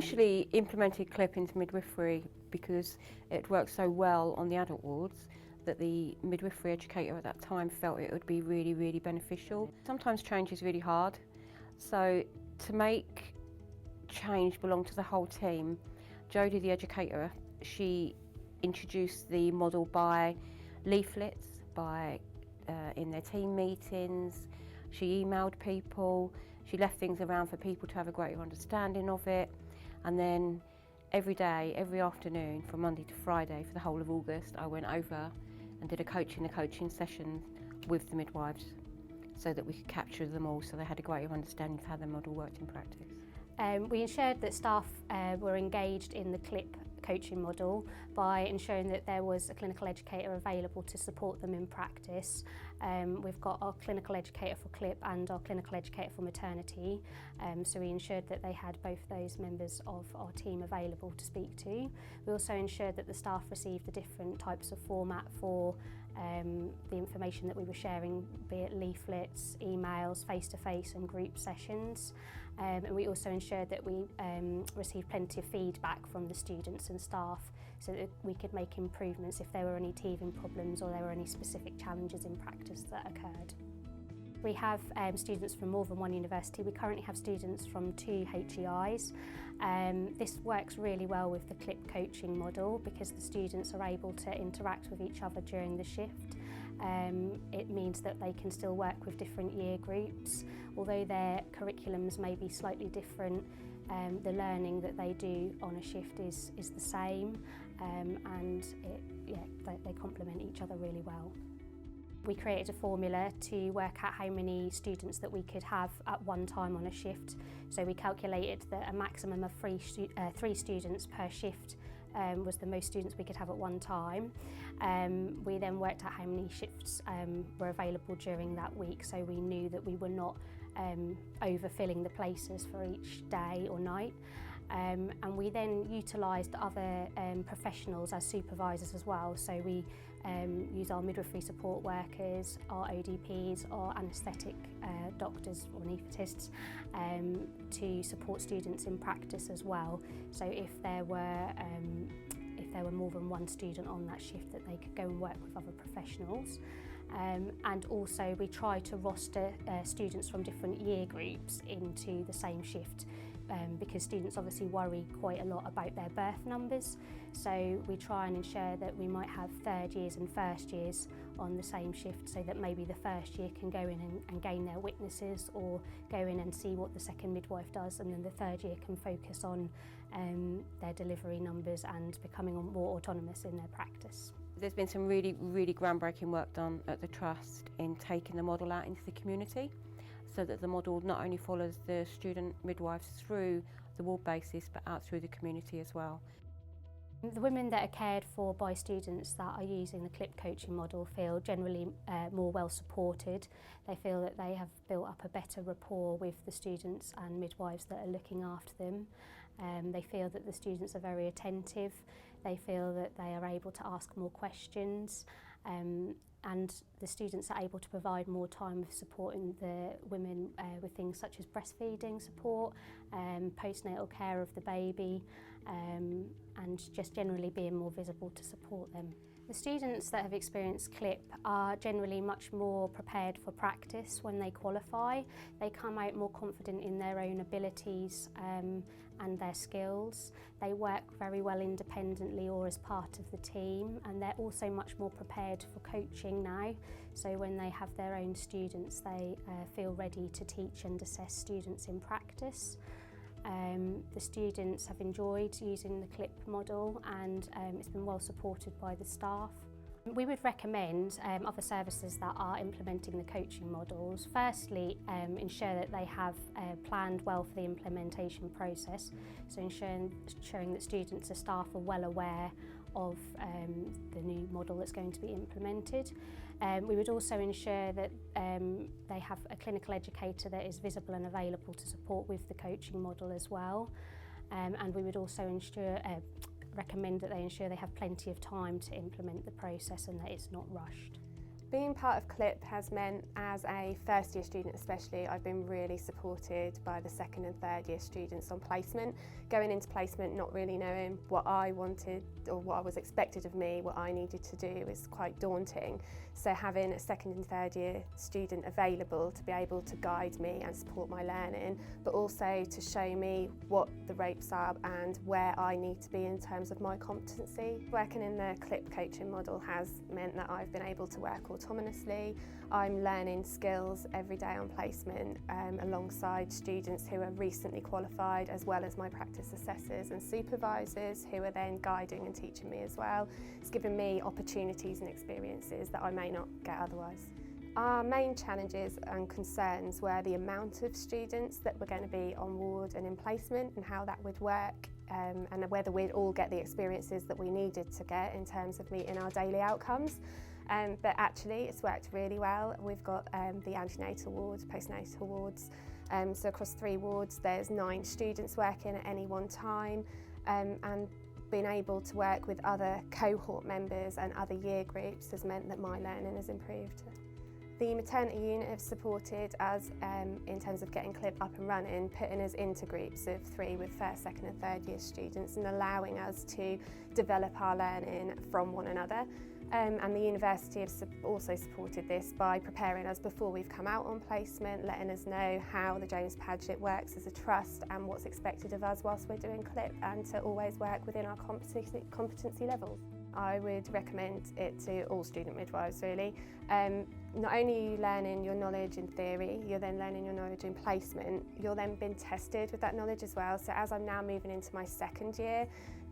initially implemented CLIP into midwifery because it worked so well on the adult wards that the midwifery educator at that time felt it would be really, really beneficial. Sometimes change is really hard, so to make change belong to the whole team, Jodie, the educator, she introduced the model by leaflets, in their team meetings. She emailed people, she left things around for people to have a greater understanding of it, and then every day, every afternoon from Monday to Friday for the whole of August, I went over and did a coaching session with the midwives so that we could capture them all, so they had a greater understanding of how the model worked in practice. We ensured that staff were engaged in the CLIP coaching model by ensuring that there was a clinical educator available to support them in practice. We've got our clinical educator for CLIP and our clinical educator for maternity, so we ensured that they had both those members of our team available to speak to. We also ensured that the staff received the different types of format for the information that we were sharing, be it leaflets, emails, face-to-face and group sessions, and we also ensured that we received plenty of feedback from the students and staff so that we could make improvements if there were any teething problems or there were any specific challenges in practice that occurred. We have students from more than one university. We currently have students from 2 HEIs. This works really well with the CLIP coaching model because the students are able to interact with each other during the shift. It means that they can still work with different year groups. Although their curriculums may be slightly different, the learning that they do on a shift is the same, and they complement each other really well. We created a formula to work out how many students that we could have at one time on a shift. So we calculated that a maximum of 3 students per shift was the most students we could have at one time. We then worked out how many shifts were available during that week, so we knew that we were not overfilling the places for each day or night. And we then utilised other professionals as supervisors as well. So we use our midwifery support workers, our ODPs, our anaesthetic doctors or anaesthetists to support students in practice as well. So if there were more than one student on that shift, that they could go and work with other professionals. And also we try to roster students from different year groups into the same shift because students obviously worry quite a lot about their birth numbers. So we try and ensure that we might have 3rd years and 1st years on the same shift so that maybe the 1st year can go in and gain their witnesses or go in and see what the 2nd midwife does, and then the 3rd year can focus on their delivery numbers and becoming more autonomous in their practice. There's been some really, really groundbreaking work done at the Trust in taking the model out into the community so that the model not only follows the student midwives through the ward basis but out through the community as well. The women that are cared for by students that are using the CLIP coaching model feel generally more well supported. They feel that they have built up a better rapport with the students and midwives that are looking after them. They feel that the students are very attentive. They feel that they are able to ask more questions. And the students are able to provide more time with supporting the women with things such as breastfeeding support, postnatal care of the baby, and just generally being more visible to support them. The students that have experienced CLIP are generally much more prepared for practice when they qualify. They come out more confident in their own abilities and their skills. They work very well independently or as part of the team, and they're also much more prepared for coaching now. So when they have their own students, they feel ready to teach and assess students in practice. The students have enjoyed using the CLIP model, and it's been well supported by the staff. We would recommend other services that are implementing the coaching models. Firstly, ensure that they have planned well for the implementation process, so ensuring that students and staff are well aware of the new model that's going to be implemented. We would also ensure that they have a clinical educator that is visible and available to support with the coaching model as well. And we would also recommend that they ensure they have plenty of time to implement the process and that it's not rushed. Being part of CLIP has meant, as a first year student especially, I've been really supported by the second and third year students on placement. Going into placement not really knowing what I wanted or what was expected of me, what I needed to do, is quite daunting. So having a second and third year student available to be able to guide me and support my learning, but also to show me what the ropes are and where I need to be in terms of my competency. Working in the CLIP coaching model has meant that I've been able to work autonomously. I'm learning skills every day on placement alongside students who are recently qualified, as well as my practice assessors and supervisors who are then guiding and teaching me as well. It's given me opportunities and experiences that I may not get otherwise. Our main challenges and concerns were the amount of students that were going to be on ward and in placement and how that would work, and whether we'd all get the experiences that we needed to get in terms of meeting our daily outcomes. But actually it's worked really well. We've got the antenatal wards, postnatal wards, so across 3 wards there's 9 students working at any one time, and being able to work with other cohort members and other year groups has meant that my learning has improved. The maternity unit have supported us in terms of getting CLIP up and running, putting us into groups of 3 with first, second and third year students and allowing us to develop our learning from one another. And the university have also supported this by preparing us before we've come out on placement, letting us know how the James Paget works as a trust and what's expected of us whilst we're doing CLIP, and to always work within our competency levels. I would recommend it to all student midwives really. Not only are you learning your knowledge in theory, you're then learning your knowledge in placement, you're then being tested with that knowledge as well. So as I'm now moving into my second year,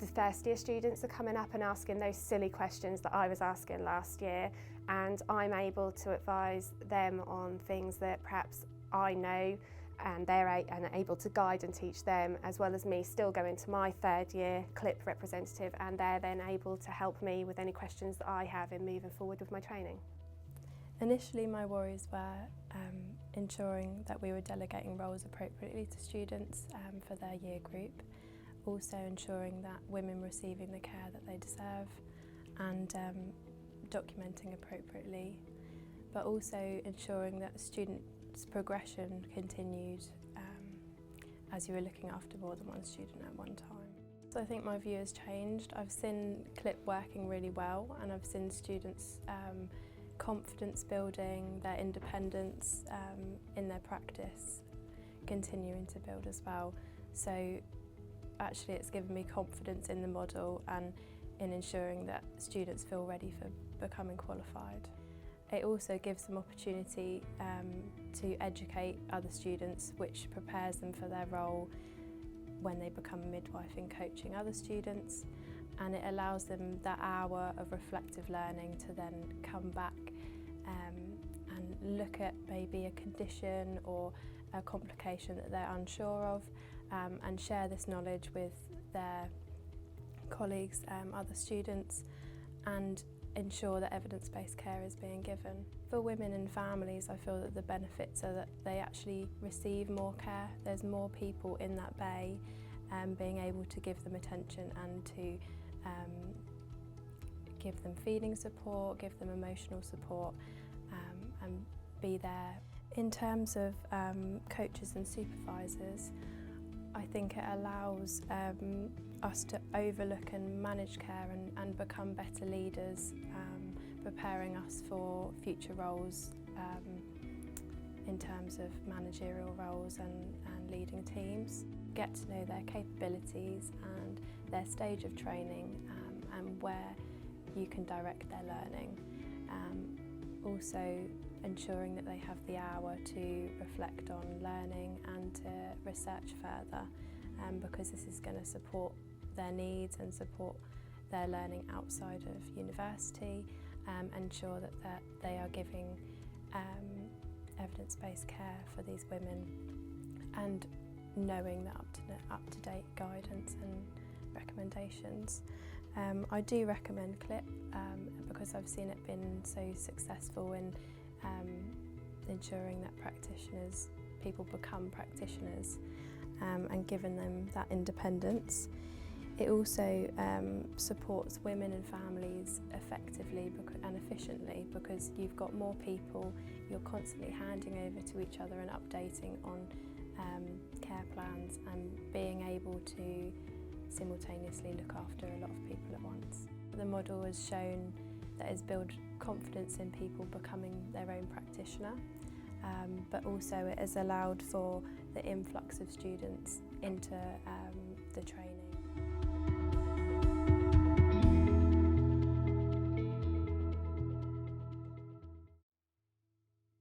the first year students are coming up and asking those silly questions that I was asking last year, and I'm able to advise them on things that perhaps I know, and they're able to guide and teach them, as well as me still going to my third year CLIP representative, and they're then able to help me with any questions that I have in moving forward with my training. Initially my worries were ensuring that we were delegating roles appropriately to students for their year group, also ensuring that women receiving the care that they deserve, and documenting appropriately, but also ensuring that students' progression continued as you were looking after more than one student at one time. So I think my view has changed. I've seen CLIP working really well, and I've seen students' confidence building, their independence in their practice continuing to build as well. So actually it's given me confidence in the model and in ensuring that students feel ready for becoming qualified. It also gives them opportunity to educate other students, which prepares them for their role when they become a midwife in coaching other students, and it allows them that hour of reflective learning to then come back and look at maybe a condition or a complication that they're unsure of, and share this knowledge with their colleagues, other students, and ensure that evidence-based care is being given. For women and families, I feel that the benefits are that they actually receive more care. There's more people in that bay being able to give them attention and to give them feeding support, give them emotional support, and be there. In terms of coaches and supervisors, I think it allows us to overlook and manage care and become better leaders, preparing us for future roles in terms of managerial roles and leading teams. Get to know their capabilities and their stage of training, and where you can direct their learning. Also ensuring that they have the hour to reflect on learning and to research further, because this is going to support their needs and support their learning outside of university, ensure that they are giving evidence-based care for these women, and knowing the up-to-date guidance and recommendations. I do recommend CLIP because I've seen it been so successful in ensuring that people become practitioners, and giving them that independence. It also supports women and families effectively and efficiently, because you've got more people, you're constantly handing over to each other and updating on care plans and being able to simultaneously look after a lot of people at once. The model has shown that it's built confidence in people becoming their own practitioner, but also it has allowed for the influx of students into the training.